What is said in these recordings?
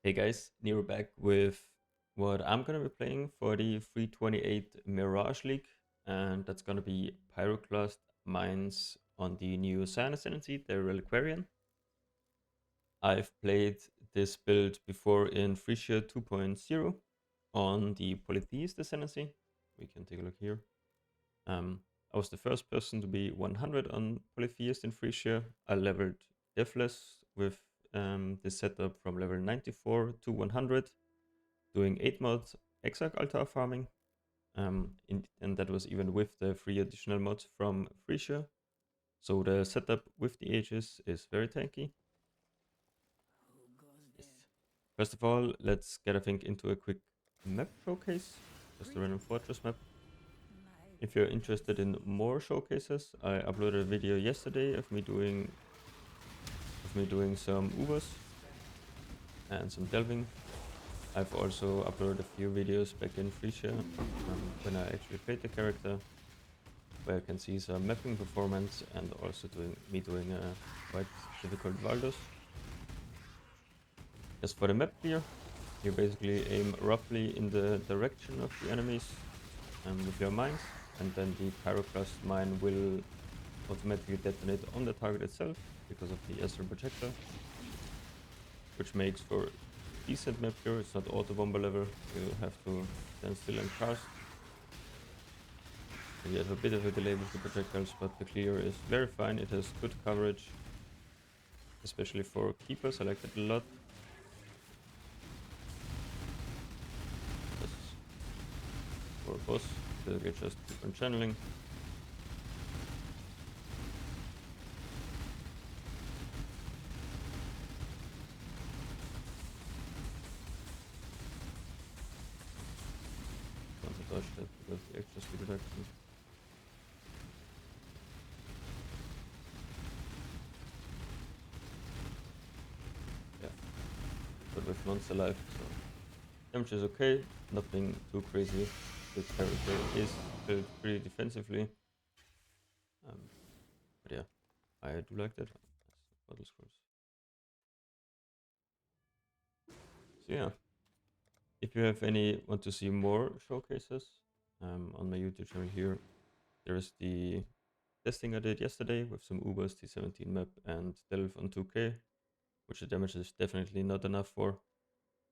Hey guys, Nero back with what I'm gonna be playing for the 3.28 Mirage League, and that's gonna be Pyroclast mines on the new Ascendancy, the Reliquarian. I've played this build before in Frisia 2.0 on the Polytheist Ascendancy. We can take a look here. I was the first person to be 100 on Polytheist in Frisia. I leveled Deathless with this setup from level 94 to 100, doing 8 mods Exarch altar farming. And that was even with the 3 additional mods from Frisia. So the setup with the Aegis is very tanky. Yes. First of all, let's get I think into a quick map showcase, just a random fortress map. If you're interested in more showcases, I uploaded a video yesterday of me doing some Ubers and some delving. I've also uploaded a few videos back in Frisia when I actually played the character, where you can see some mapping performance and also doing a quite difficult Valdos. As for the map clear, you basically aim roughly in the direction of the enemies with your mines, and then the Pyroclast mine will automatically detonate on the target itself because of the Astral Projector, which makes for decent map clear. It's not auto bomber level, you have to stand still and cast. And you have a bit of a delay with the projectiles, but the clear is very fine. It has good coverage, especially for keepers. I like that a lot. Yes. For a boss, they just keep on channeling. Want to dodge that because the extra speed reduction. Yeah, but with monster life, so damage is okay, nothing too crazy. The character is built pretty defensively. But yeah, I do like that. Battle scrolls. So yeah, if you have want to see more showcases on my YouTube channel here, there is the testing I did yesterday with some Ubers, T17 map and Delve on 2K, which the damage is definitely not enough for.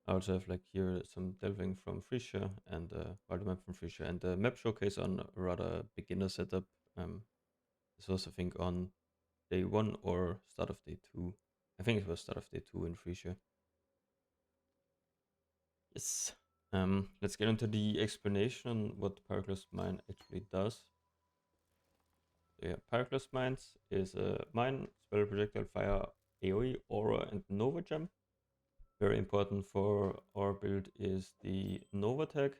I also have like here some delving from Frisia and the map from Frisia and the map showcase on a rather beginner setup. This was I think on day 1 or start of day 2. I think it was start of day 2 in Frisia. Yes. Let's get into the explanation on what Pyroclast Mine actually does. So yeah, Pyroclast Mines is a mine, spell, projectile, fire, AoE, aura, and Nova gem. Very important for our build is the Nova tag,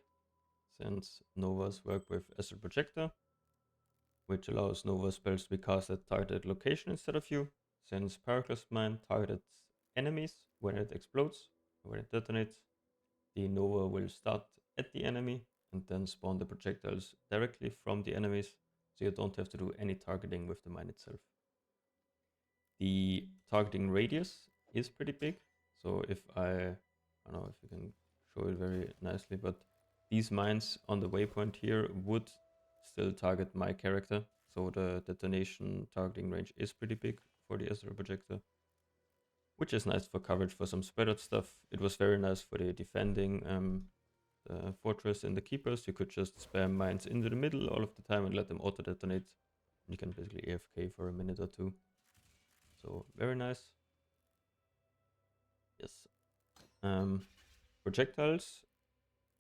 since Novas work with Astral Projector, which allows Nova spells to be cast at targeted location instead of you. Since Pyroclast Mine targets enemies when it explodes, when it detonates, the Nova will start at the enemy and then spawn the projectiles directly from the enemies, so you don't have to do any targeting with the mine itself. The targeting radius is pretty big, so if I don't know if you can show it very nicely, but these mines on the waypoint here would still target my character, so the detonation targeting range is pretty big for the Astral Projector, which is nice for coverage for some spread out stuff. It was very nice for the defending the fortress and the keepers. You could just spam mines into the middle all of the time and let them auto detonate. You can basically AFK for a minute or two. So very nice. Yes. Projectiles.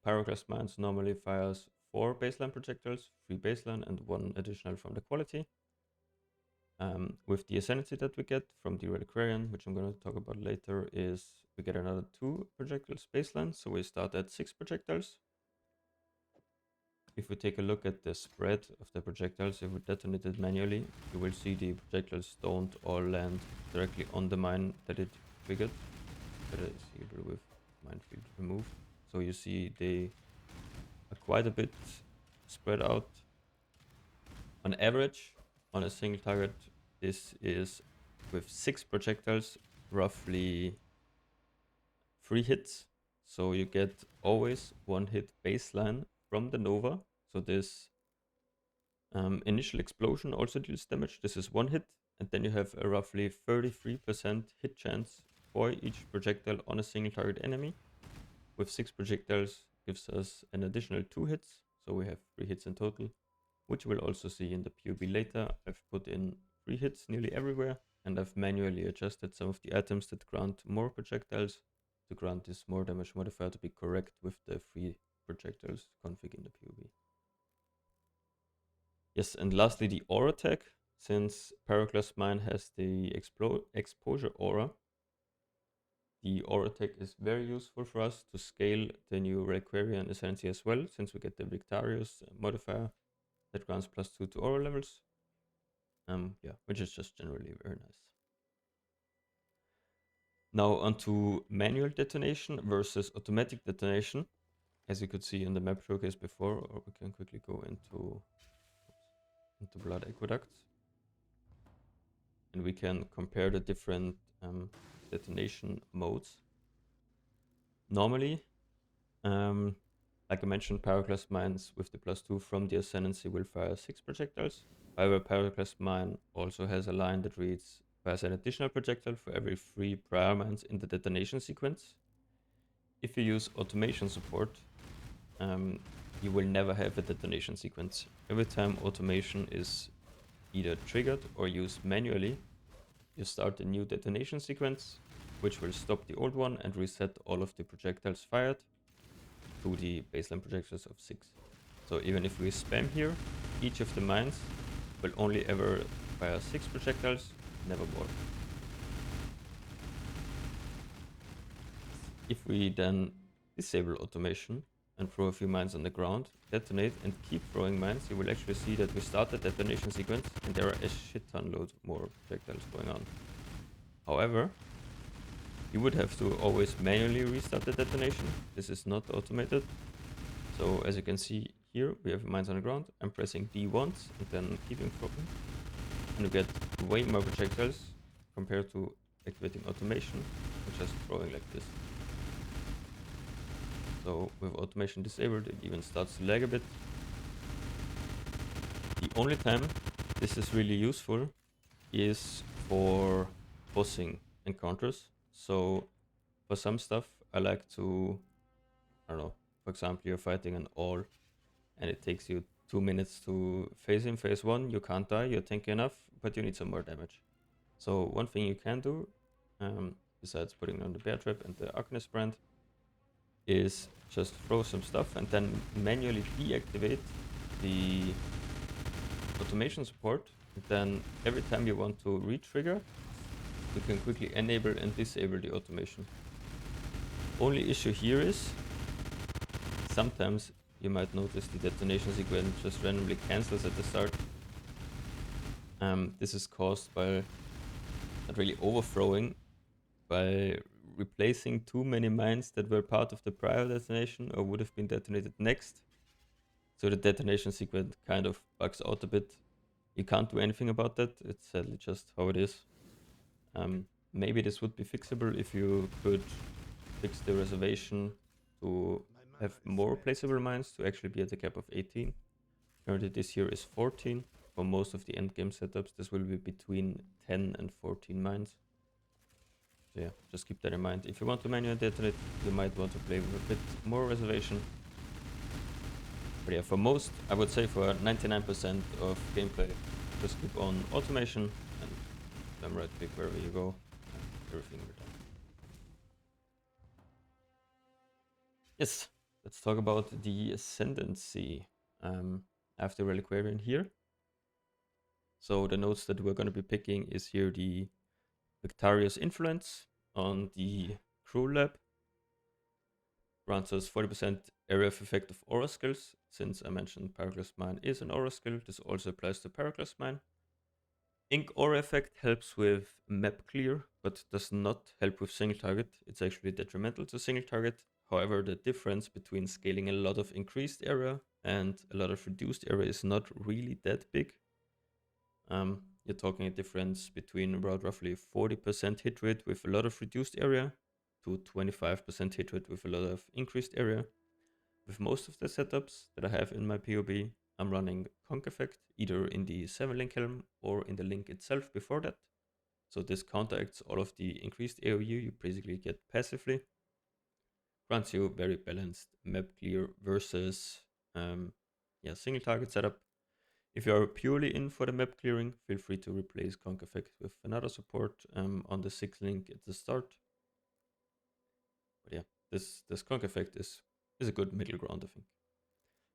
Pyroclast mines normally fires 4 baseline projectiles, 3 baseline and 1 additional from the quality. With the Ascendancy that we get from the Reliquarian, which I'm going to talk about later, is we get another 2 projectiles baseline, so we start at 6 projectiles. If we take a look at the spread of the projectiles, if we detonate it manually, you will see the projectiles don't all land directly on the mine that it triggered. That is able with minefield removed. So you see they are quite a bit spread out. On average, on a single target, this is with 6 projectiles, roughly free hits. So you get always one hit baseline from the Nova. So this initial explosion also deals damage. This is one hit. And then you have a roughly 33% hit chance for each projectile on a single target enemy. With 6 projectiles gives us an additional 2 hits. So we have 3 hits in total, which we'll also see in the PoB later. I've put in 3 hits nearly everywhere, and I've manually adjusted some of the items that grant more projectiles to grant this more damage modifier to be correct with the 3 projectiles config in the PoB. Yes, and lastly the aura tag. Since Pyroclast mine has the exposure aura, the aura tag is very useful for us to scale the new Reliquarian Ascendancy as well, since we get the Victorious modifier that grants +2 to aura levels. Yeah, which is just generally very nice. Now onto manual detonation versus automatic detonation. As you could see in the map showcase before, or we can quickly go into Blood Aqueducts. And we can compare the different detonation modes. Normally, like I mentioned, Pyroclast mines with the +2 from the Ascendancy will fire 6 projectiles. However, Pyroclast mine also has a line that reads fires an additional projectile for every 3 prior mines in the detonation sequence. If you use automation support, you will never have a detonation sequence. Every time automation is either triggered or used manually, you start a new detonation sequence, which will stop the old one and reset all of the projectiles fired to the baseline projectiles of 6. So even if we spam here, each of the mines will only ever fire 6 projectiles, never more. If we then disable automation and throw a few mines on the ground, detonate and keep throwing mines, you will actually see that we start the detonation sequence and there are a shit ton load more projectiles going on. However, you would have to always manually restart the detonation. This is not automated. So as you can see here, we have mines on the ground. I'm pressing D once and then keeping throwing. And you get way more projectiles compared to activating automation and just throwing like this. So with automation disabled, it even starts to lag a bit. The only time this is really useful is for bossing encounters. So for some stuff, I like to, I don't know, for example, you're fighting an all and it takes you 2 minutes to phase in phase 1. You can't die, you're tanky enough, but you need some more damage. So one thing you can do, besides putting on the bear trap and the Arcanist brand, is just throw some stuff and then manually deactivate the automation support. And then every time you want to re-trigger, you can quickly enable and disable the automation. Only issue here is sometimes you might notice the detonation sequence just randomly cancels at the start. This is caused by not really overthrowing, by replacing too many mines that were part of the prior detonation or would have been detonated next. So the detonation sequence kind of bugs out a bit. You can't do anything about that. It's sadly just how it is. Maybe this would be fixable if you could fix the reservation to have more placeable mines to actually be at a cap of 18. Currently this year is 14. For most of the endgame setups, this will be between 10 and 14 mines. So yeah, just keep that in mind. If you want to manually detonate, you might want to play with a bit more reservation. But yeah, for most, I would say for 99% of gameplay, just keep on automation and then right click wherever you go, and everything will done. Yes, let's talk about the Ascendancy. After Reliquarian here. So the nodes that we're going to be picking is here the Victorious Influence on the Crew Lab. Grants us 40% area of effect of aura skills. Since I mentioned Pyroclast Mine is an aura skill, this also applies to Pyroclast Mine. Ink aura effect helps with map clear, but does not help with single target. It's actually detrimental to single target. However, the difference between scaling a lot of increased area and a lot of reduced area is not really that big. You're talking a difference between about roughly 40% hit rate with a lot of reduced area to 25% hit rate with a lot of increased area. With most of the setups that I have in my PoB, I'm running Conk Effect either in the 7-link helm or in the link itself before that. So this counteracts all of the increased AoE you basically get passively. Grants you very balanced map clear versus single target setup. If you are purely in for the map clearing, feel free to replace Conk Effect with another support on the 6th link at the start. But yeah, this Conk Effect is a good middle ground, I think.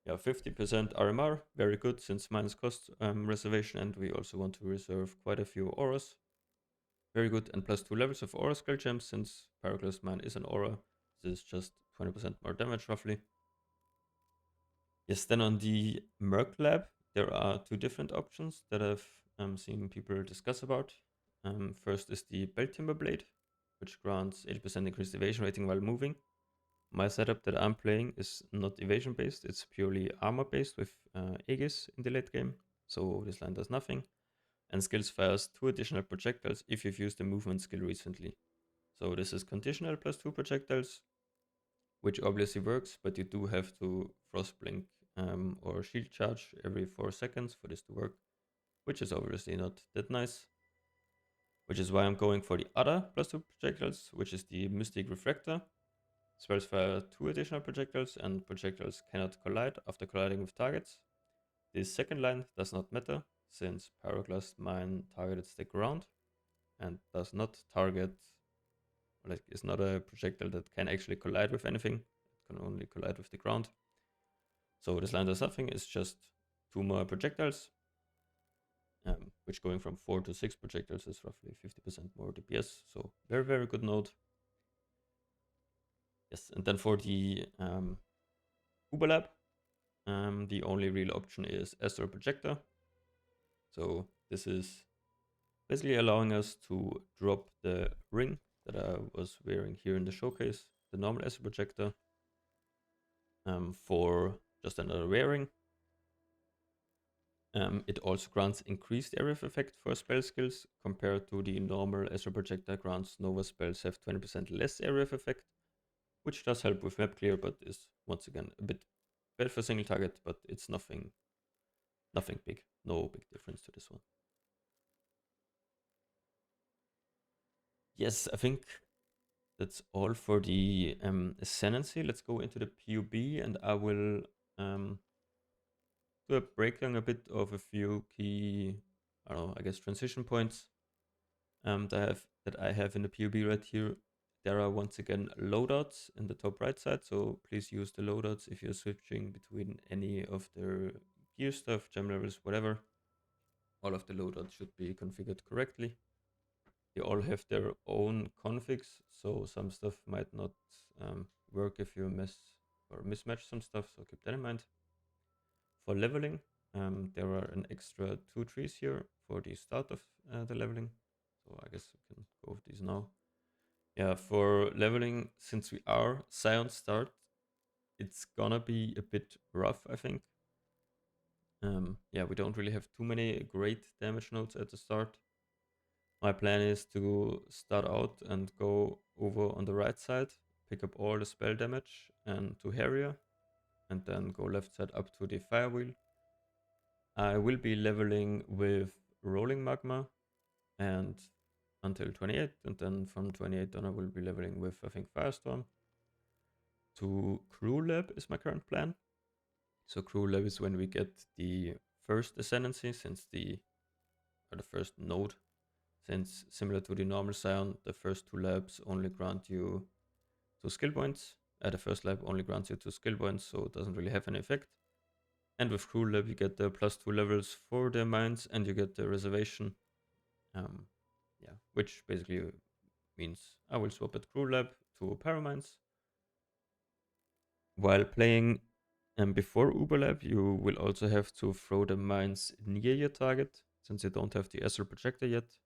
Yeah, 50% RMR, very good since minus cost reservation, and we also want to reserve quite a few auras. Very good, and plus 2 levels of aura skill gems since Pyroclast mine is an aura. This is just 20% more damage roughly. Yes, then on the Merc Lab, there are 2 different options that I've seen people discuss about. First is the Belt Timber Blade, which grants 80% increased evasion rating while moving. My setup that I'm playing is not evasion based, it's purely armor based with Aegis in the late game, so this line does nothing. And skills fires 2 additional projectiles if you've used the movement skill recently. So this is conditional plus 2 projectiles, which obviously works, but you do have to frost blink or shield charge every 4 seconds for this to work, which is obviously not that nice. Which is why I'm going for the other plus 2 projectiles, which is the Mystic Refractor. Spells fire 2 additional projectiles, and projectiles cannot collide after colliding with targets. This second line does not matter, since Pyroclast mine targets the ground and does not target, like, is not a projectile that can actually collide with anything. It can only collide with the ground. So this line does nothing, it's just 2 more projectiles, which going from 4 to 6 projectiles is roughly 50% more DPS. So very, very good node. Yes, and then for the Uber Lab, the only real option is Astral Projector. So this is basically allowing us to drop the ring that I was wearing here in the showcase, the normal Astral Projector, for just another wearing. It also grants increased area of effect for spell skills compared to the normal Astral Projector grants Nova spells have 20% less area of effect, which does help with map clear, but is once again a bit bad for single target, but it's nothing big, no big difference to this one. Yes, I think that's all for the Ascendancy. Let's go into the PoB, and I will do a breakdown a bit of a few key, I don't know, I guess transition points that I have in the PoB right here. There are once again loadouts in the top right side, so please use the loadouts if you're switching between any of the gear stuff, gem levels, whatever. All of the loadouts should be configured correctly. They all have their own configs, so some stuff might not work if you mismatch some stuff, so keep that in mind. For leveling, there are an extra 2 trees here for the start of the leveling, so I guess we can go with these now. Yeah, for leveling, since we are Scion start, it's gonna be a bit rough, I think. Yeah, we don't really have too many great damage nodes at the start. My plan is to start out and go over on the right side, pick up all the spell damage and to Harrier, and then go left side up to the Fire Wheel. I will be leveling with Rolling Magma and until 28, and then from 28 on I will be leveling with, I think, Firestorm. To Crew Lab is my current plan. So Crew Lab is when we get the first Ascendancy, or the first node, since similar to the normal Scion, the first 2 labs only grant you 2 skill points. The first lab only grants you 2 skill points, so it doesn't really have any effect. And with Crew Lab you get the +2 levels for the mines, and you get the reservation. Yeah, which basically means I will swap at Crew Lab to Paramines. While playing before Uber Lab, you will also have to throw the mines near your target, since you don't have the Astral Projector yet.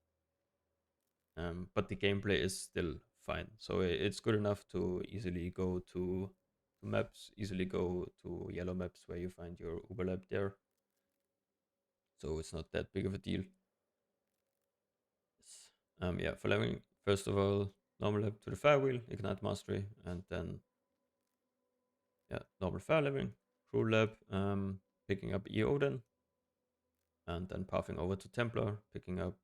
But the gameplay is still fine, so it's good enough to easily go to maps, easily go to yellow maps where you find your Uber Lab there. So it's not that big of a deal. Yes. Yeah, for leveling, first of all, normal level to the fire wheel, ignite mastery, and then normal fire leveling, cruel lab, picking up EO then, and then pathing over to Templar, picking up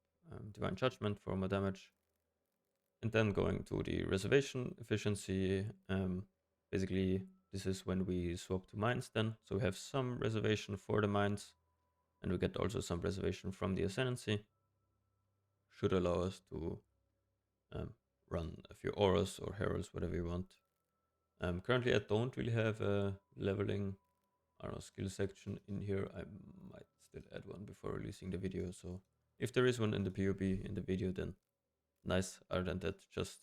Divine Judgment for more damage, and then going to the reservation efficiency. Basically, this is when we swap to mines then, so we have some reservation for the mines, and we get also some reservation from the Ascendancy. Should allow us to run a few auras or heralds, whatever you want. Currently, I don't really have a leveling, I don't know, skill section in here. I might still add one before releasing the video. So if there is one in the PoB in the video, then nice. Other than that, just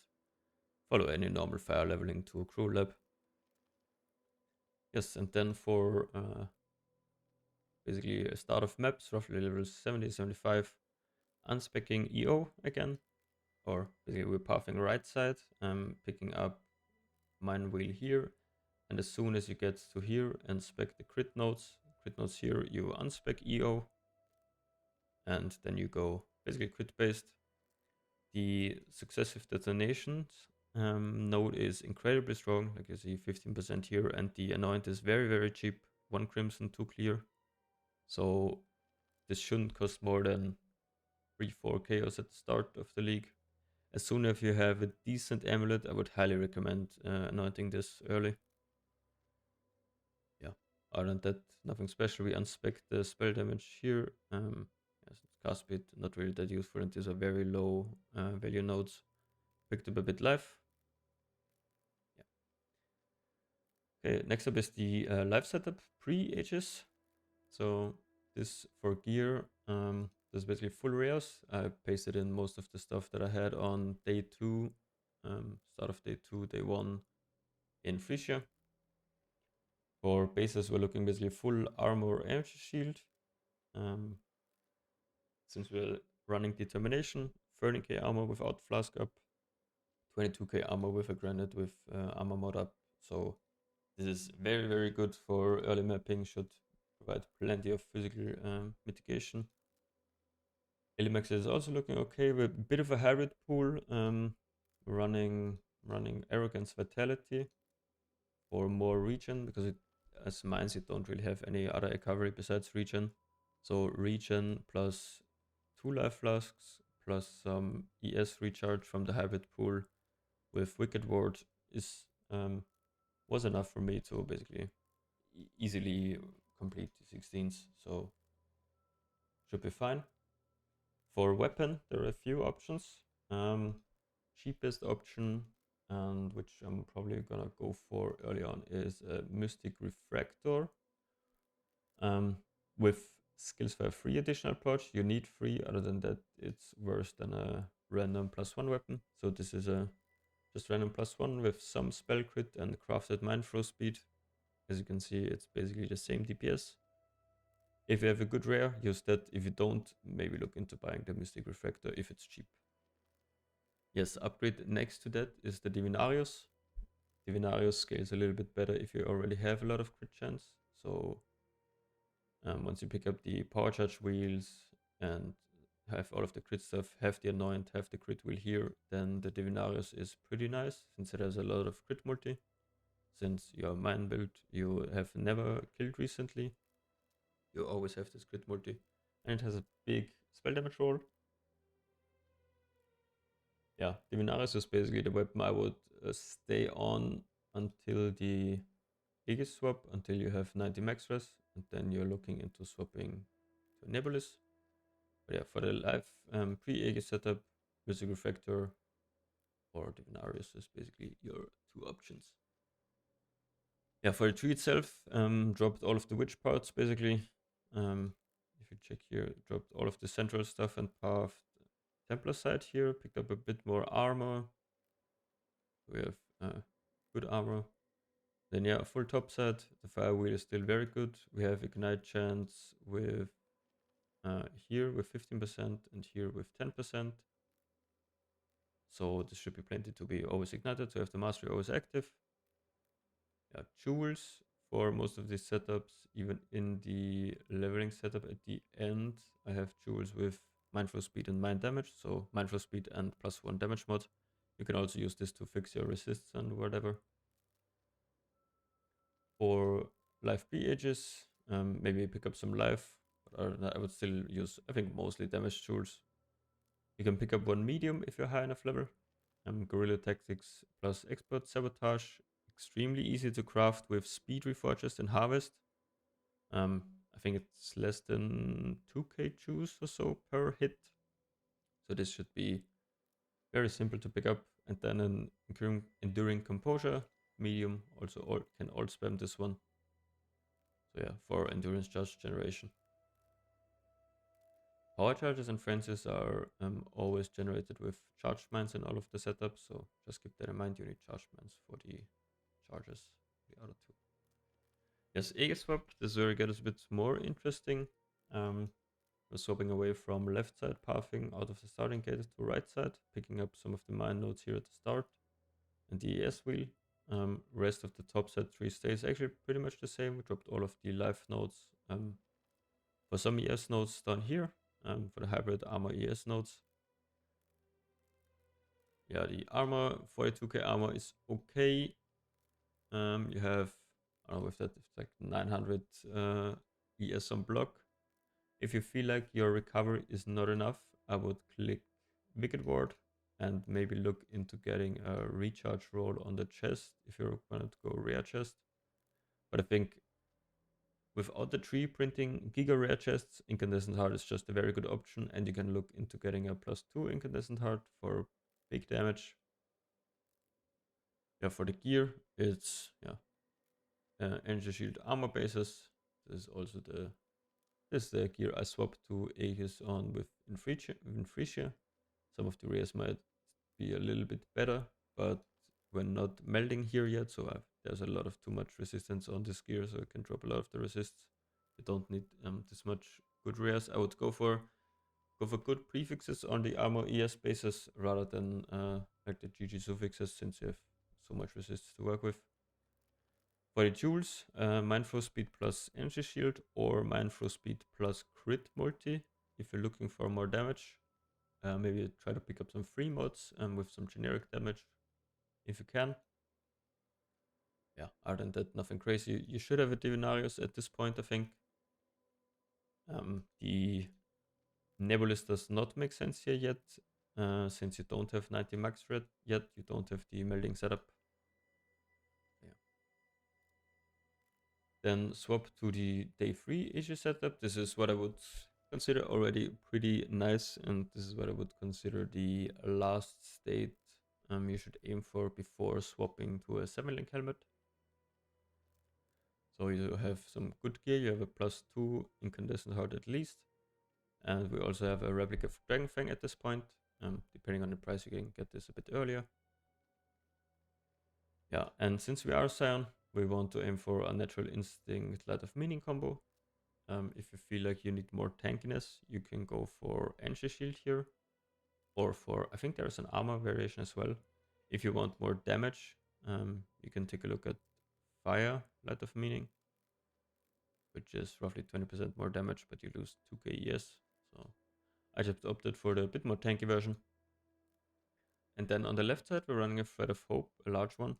follow any normal fire leveling to a crew lab. Yes, and then for basically a start of maps, roughly level 70, 75, unspecking EO again, or basically we're pathing right side, picking up mine wheel here, and as soon as you get to here and spec the crit nodes here, you unspec EO, and then you go basically crit based. The successive detonations node is incredibly strong, like you see 15% here, and the anoint is very, very cheap, 1 crimson, 2 clear. So this shouldn't cost more than 3-4 chaos at the start of the league. As soon as you have a decent amulet, I would highly recommend anointing this early. Yeah, other than that, nothing special. We unspec the spell damage here. Yes, cast speed, not really that useful, and these are very low value nodes. Picked up a bit life. Yeah. Okay, next up is the life setup Pre-Aegis. So this for gear, this is basically full rares. I pasted in most of the stuff that I had on day 2, start of day 2, day 1 in Frisia. For bases, we're looking basically full armor energy shield. Since we're running determination, 30k armor without flask up, 22k armor with a granite with armor mod up. So this is very, very good for early mapping, should provide plenty of physical mitigation. Elimax is also looking okay with a bit of a hybrid pool, running Arrogance Vitality or more regen, because it, as mines, you don't really have any other recovery besides regen. So regen plus 2 life flasks plus some ES recharge from the hybrid pool with Wicked Ward is was enough for me to basically easily complete the 16s, so should be fine. For weapon, there are a few options. Cheapest option, and which I'm probably gonna go for early on, is a Mystic Refractor. With skills for a 3 additional approach, you need 3. Other than that, it's worse than a random +1 weapon. So this is a just random +1 with some spell crit and crafted mind throw speed. As you can see, it's basically the same DPS. If you have a good rare, use that. If you don't, maybe look into buying the Mystic Refractor if it's cheap. Yes, upgrade next to that is the Divinarius. Divinarius scales a little bit better if you already have a lot of crit chance. So once you pick up the power charge wheels and have all of the crit stuff, have the anoint, have the crit wheel here, then the Divinarius is pretty nice since it has a lot of crit multi. Since your mine build you have never killed recently, you always have this crit multi, and it has a big spell damage roll. Yeah, Divinaris is basically the weapon I would stay on until the Aegis swap, until you have 90 max res, and then you're looking into swapping to Nebulous. But yeah, for the life pre-Aegis setup, Mystic Refractor or Divinarius is basically your 2 options. Yeah, for the tree itself, dropped all of the witch parts basically. If you check here, dropped all of the central stuff and pathed Templar side here, picked up a bit more armor. We have good armor. Then yeah, full top set. The fire wheel is still very good. We have ignite chance with here with 15% and here with 10%. So this should be plenty to be always ignited, to have the mastery always active. Yeah, jewels for most of these setups, even in the leveling setup at the end, I have jewels with mindful speed and mind damage. So mindful speed and +1 damage mod. You can also use this to fix your resists and whatever. For life Pre-Aegis, maybe pick up some life, but I would still use, I think, mostly damage tools. You can pick up one medium if you're high enough level. Guerrilla Tactics plus Expert Sabotage. Extremely easy to craft with Speed Reforged and Harvest. I think it's less than 2k juice or so per hit. So this should be very simple to pick up. And then an Enduring Composure medium, also can all spam this one. So yeah, for endurance charge generation. Power charges and frenzies are always generated with charged mines in all of the setups, so just keep that in mind. You need charged mines for the charges, the other two. Yes, Aegis Swap, this is where it gets a bit more interesting. We're swapping away from left side pathing out of the starting gate to right side, picking up some of the mine nodes here at the start, and the ES wheel. Rest of the top set tree stays actually pretty much the same. We dropped all of the life nodes for some ES nodes down here, for the hybrid armor ES nodes. Yeah, the armor, 42k armor is okay. You have, I don't know, with that, it's like 900 ES on block. If you feel like your recovery is not enough, I would click Wicked Ward and maybe look into getting a recharge roll on the chest if you're going to go rare chest. But I think without the tree printing Giga rare chests, Incandescent Heart is just a very good option, and you can look into getting a +2 Incandescent Heart for big damage. Yeah, for the gear, it's Energy Shield armor bases. This is also the gear I swapped to Aegis on with Infreesia. Some of the rares might be a little bit better, but we're not melding here yet, so there's a lot of too much resistance on this gear, so it can drop a lot of the resists. You don't need this much good rares. I would go for good prefixes on the armor ES bases rather than like the GG suffixes, since you have so much resistance to work with. For the jewels, Mindflow Speed plus Energy Shield or Mindflow Speed plus Crit Multi if you're looking for more damage. Maybe try to pick up some free mods with some generic damage if you can. Yeah, other than that, nothing crazy. You should have a Divinarius at this point, I think. The Nebulous does not make sense here yet, since you don't have 90 max red yet. You don't have the melding setup. Yeah. Then swap to the day 3 issue setup. This is what I would consider already pretty nice, and this is what I would consider the last state you should aim for before swapping to a 7-link helmet. So you have some good gear, you have a +2 Incandescent Heart at least, and we also have a replica of Dragonfang at this point. Depending on the price, you can get this a bit earlier. Yeah, and since we are Scion, we want to aim for a Natural Instinct Light of Meaning combo. If you feel like you need more tankiness, you can go for Energy Shield here, or for, I think there's an armor variation as well. If you want more damage, you can take a look at Fire Light of Meaning, which is roughly 20% more damage, but you lose 2k ES. So I just opted for the bit more tanky version. And then on the left side, we're running a Thread of Hope, a large one,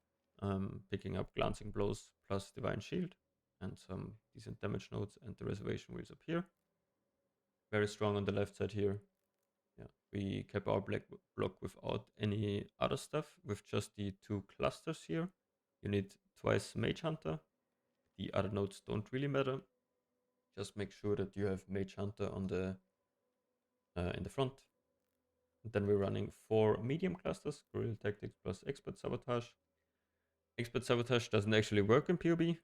picking up Glancing Blows plus Divine Shield and some decent damage nodes, and the Reservation Wheels up here. Very strong on the left side here. Yeah, we kept our black block without any other stuff, with just the 2 clusters here. You need twice Mage Hunter. The other nodes don't really matter. Just make sure that you have Mage Hunter on the in the front. And then we're running 4 medium clusters, Guerrilla Tactics plus Expert Sabotage. Expert Sabotage doesn't actually work in PoB.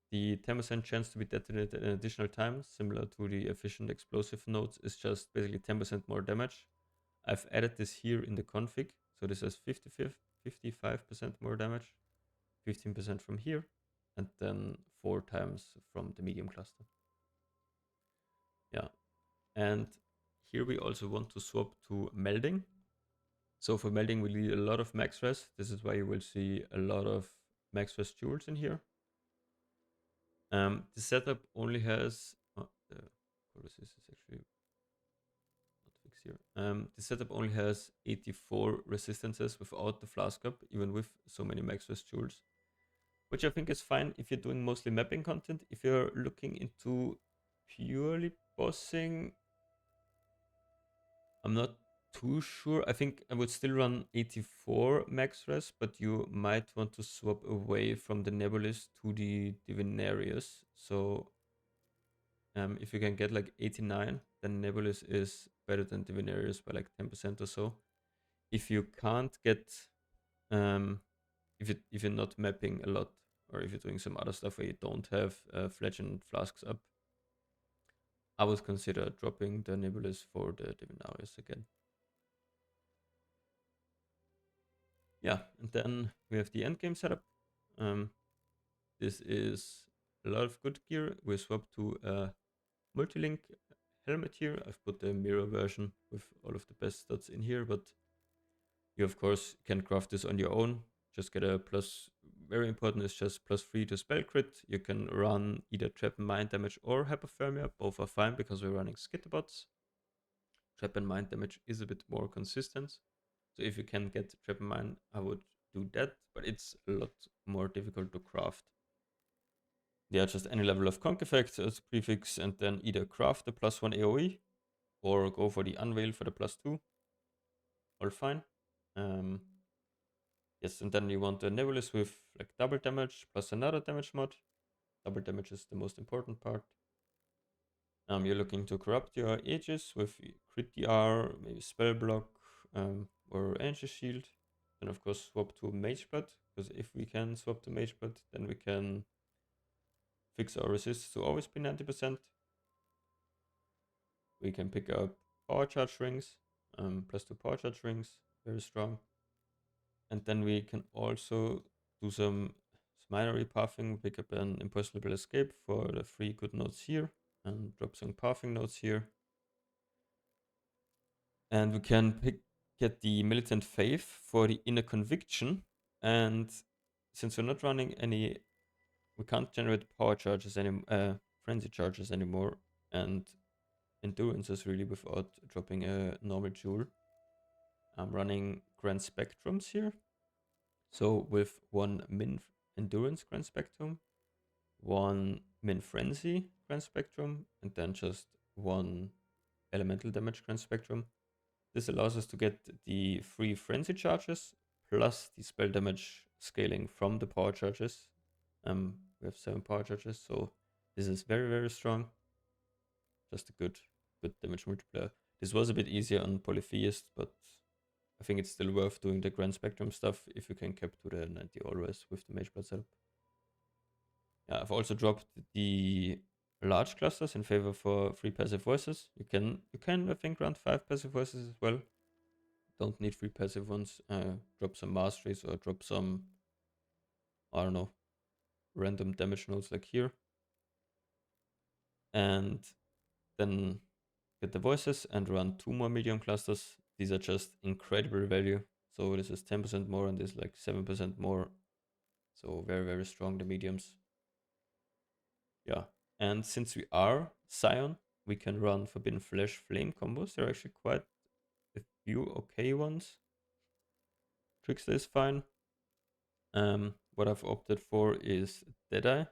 The 10% chance to be detonated an additional time, similar to the efficient explosive nodes, is just basically 10% more damage. I've added this here in the config, so this has 55% more damage, 15% from here, and then 4 times from the medium cluster. Yeah, and here we also want to swap to melding. So for melding, we need a lot of max res. This is why you will see a lot of max res jewels in here. The setup only has the resist is actually not fix here. The setup only has 84 resistances without the flask up, even with so many max res jewels, which I think is fine if you're doing mostly mapping content. If you're looking into purely bossing, I'm not too sure. I think I would still run 84 max res, but you might want to swap away from the Nebulous to the Divinarius. So if you can get like 89, then Nebulous is better than Divinarius by like 10% or so. If you can't get, if you're not mapping a lot, or if you're doing some other stuff where you don't have Fledgling Flasks up, I would consider dropping the Nebulous for the Divinarius again. Yeah, and then we have the endgame setup. This is a lot of good gear. We swapped to a multi-link helmet here. I've put the mirror version with all of the best stats in here, but you of course can craft this on your own. Just get a plus, very important is just +3 to spell crit. You can run either trap and mind damage or hypothermia. Both are fine because we're running skitterbots. Trap and mind damage is a bit more consistent. So if you can get trap and mind, I would do that, but it's a lot more difficult to craft. Yeah, just any level of conk effect as a prefix, and then either craft the +1 AoE or go for the unveil for the +2. All fine. Yes, and then you want the Nebulous with like double damage plus another damage mod. Double damage is the most important part. You're looking to corrupt your Aegis with crit DR, maybe spell block, or energy shield. Then of course swap to Mage Blood, because if we can swap to Mage Blood, then we can fix our resist to always be 90%. We can pick up power charge rings, +2 power charge rings, very strong. And then we can also do some minery pathing, pick up an impossible escape for the 3 good nodes here, and drop some pathing nodes here. And we can get the militant faith for the inner conviction. And since we're not running any, we can't generate power charges anymore, frenzy charges anymore, and endurance is really without dropping a normal jewel. I'm running grand spectrums here. So with 1 min endurance grand spectrum, 1 min frenzy grand spectrum, and then just 1 elemental damage grand spectrum. This allows us to get the 3 frenzy charges plus the spell damage scaling from the power charges. We have 7 power charges, so this is very, very strong. Just a good damage multiplier. This was a bit easier on Polytheist, but I think it's still worth doing the Grand Spectrum stuff if you can cap to the 90 always with the Mage Blood setup. Yeah, I've also dropped the large clusters in favor for 3 passive voices. You can I think run 5 passive voices as well. Don't need 3 passive ones. Drop some masteries or drop some, I don't know, random damage nodes like here. And then get the voices and run 2 more medium clusters. These are just incredible value. So this is 10% more and this is like 7% more. So very, very strong, the mediums. Yeah, and since we are Scion, we can run Forbidden Flesh Flame combos. There are actually quite a few okay ones. Trickster is fine. What I've opted for is Deadeye.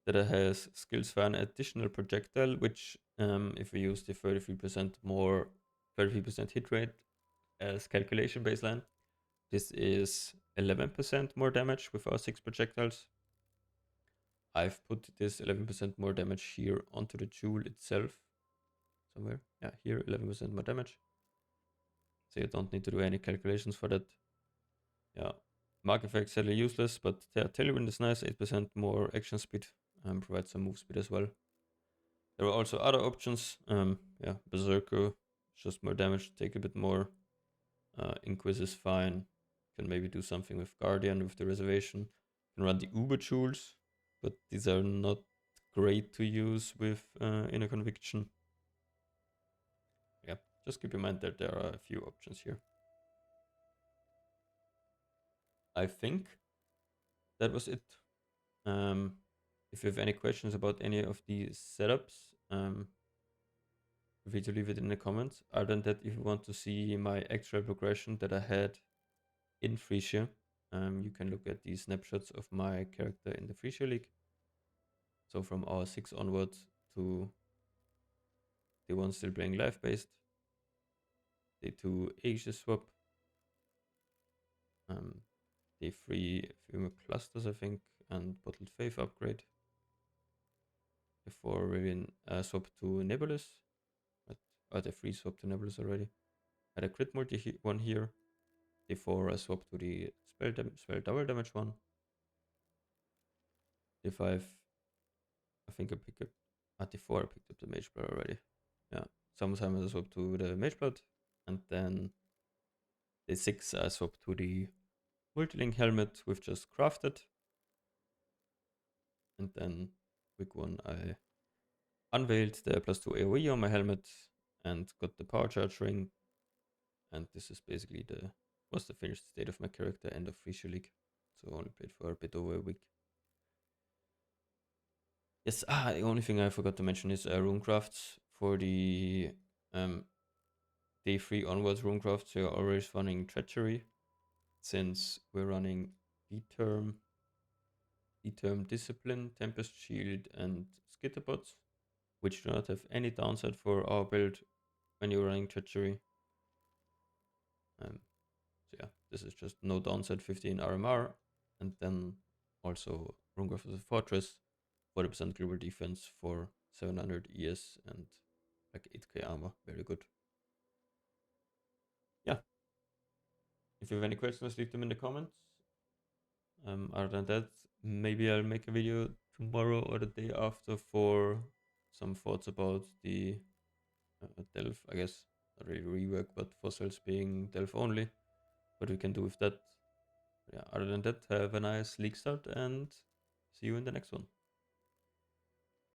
Deadeye has skills for an additional projectile, which if we use the 33% more, 33% hit rate as calculation baseline, this is 11% more damage with our 6 projectiles. I've put this 11% more damage here onto the jewel itself. Somewhere. Yeah, here 11% more damage. So you don't need to do any calculations for that. Yeah. Mark effects sadly useless, but yeah, Tailwind is nice, 8% more action speed, and provides some move speed as well. There are also other options. Yeah, Berserker, just more damage, take a bit more. Inquis is fine. Can maybe do something with Guardian with the reservation. Can run the Uber Jewels, but these are not great to use with Inner Conviction. Yeah, just keep in mind that there are a few options here. I think that was it. If you have any questions about any of these setups, Feel free to leave it in the comments. Other than that, if you want to see my actual progression that I had in Frisia, you can look at these snapshots of my character in the Frisia League. So from R6 onwards to day 1 still playing live based, day 2 Aegis Swap, day 3 few clusters I think, and Bottled Faith upgrade. Before really swap to Nebulous. The free swap to Nebulous already. Had a crit multi one here. Day 4 I swapped to the spell double damage one. Day 5 I think I picked up at day 4 I picked up the Mage Blood already. Yeah. Sometimes I swap to the Mage Blood, and then day 6 I swapped to the Multilink helmet with just crafted. And then week 1 I unveiled the +2 AoE on my helmet and got the power charge ring. And this is basically was the finished state of my character end of Frisia League. So I only played for a bit over a week. Yes, the only thing I forgot to mention is Runegrafts. For the day 3 onwards Runegrafts, we are always running Treachery, since we're running D-Term, Discipline, Tempest Shield, and Skitterbots, which do not have any downside for our build when you're running Treachery. So yeah, this is just no downside 15 RMR, and then also Runegrafts Fortress, 40% global defense for 700 ES and like 8k armor, very good. Yeah. If you have any questions, leave them in the comments. Other than that, maybe I'll make a video tomorrow or the day after for some thoughts about the Delve, I guess. Not really rework, but fossils being Delve only. What we can do with that. Yeah, other than that, have a nice league start and see you in the next one.